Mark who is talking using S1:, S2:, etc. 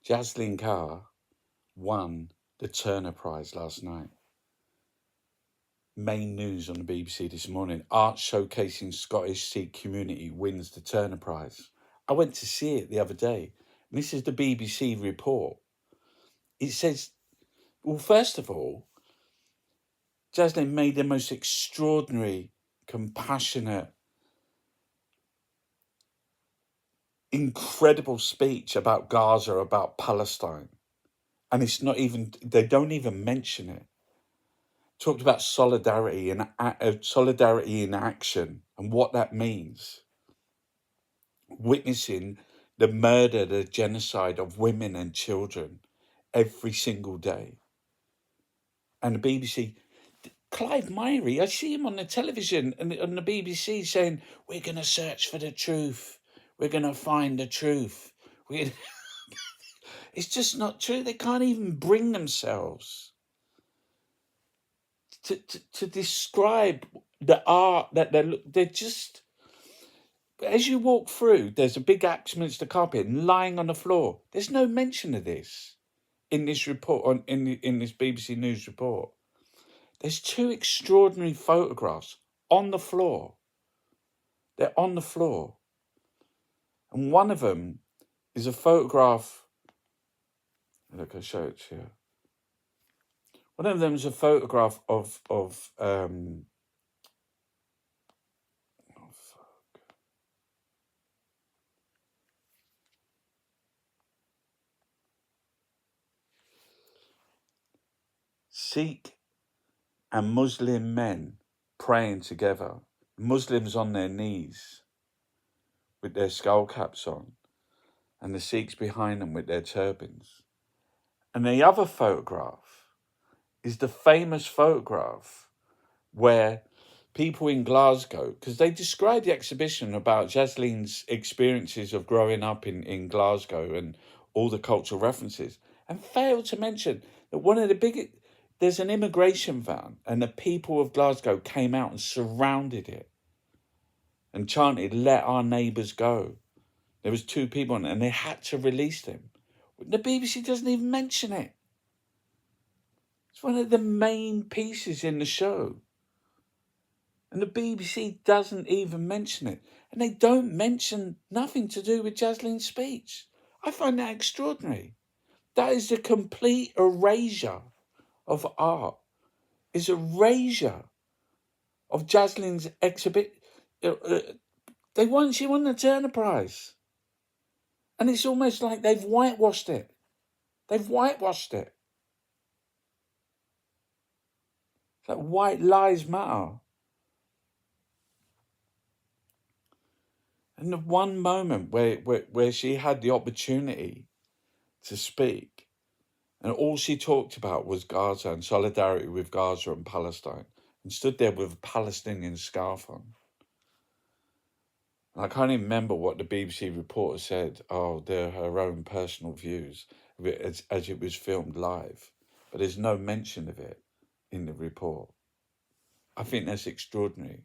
S1: Jasleen Kaur won the Turner Prize last night. Main news on the BBC this morning. Art showcasing Scottish Sikh community wins the Turner Prize. I went to see it the other day. And this is the BBC report. It says, well, first of all, Jasleen made the most extraordinary, compassionate, incredible speech about Gaza, about Palestine. And it's not even, they don't even mention it. Talked about solidarity and solidarity in action and what that means. Witnessing the murder, the genocide of women and children every single day. And the BBC, Clive Myrie, I see him on the television and on the BBC saying, we're going to search for the truth. We're going to find the truth. It's just not true. They can't even bring themselves to describe the art that they're just... As you walk through, there's a big Axminster carpet lying on the floor. There's no mention of this in this report, in this BBC News report. There's two extraordinary photographs on the floor. They're on the floor. And one of them is a photograph. Look, I'll show it to you. One of them is a photograph of Sikh and Muslim men praying together. Muslims on their knees with their skull caps on, and the Sikhs behind them with their turbans. And the other photograph is the famous photograph where people in Glasgow, because they described the exhibition about Jasleen's experiences of growing up in Glasgow and all the cultural references, and failed to mention that one of the biggest... There's an immigration van, and the people of Glasgow came out and surrounded it and chanted, "Let our neighbours go." There was two people on it, and they had to release them. The BBC doesn't even mention it. It's one of the main pieces in the show. And the BBC doesn't even mention it. And they don't mention nothing to do with Jasleen's speech. I find that extraordinary. That is a complete erasure of art. Is erasure of Jasleen's exhibit. She won the Turner Prize. And it's almost like they've whitewashed it. They've whitewashed it. It's like white lies matter. And the one moment where she had the opportunity to speak, and all she talked about was Gaza and solidarity with Gaza and Palestine, and stood there with a Palestinian scarf on. And I can't even remember what the BBC reporter said. Oh, they're her own personal views as it was filmed live. But there's no mention of it in the report. I think that's extraordinary.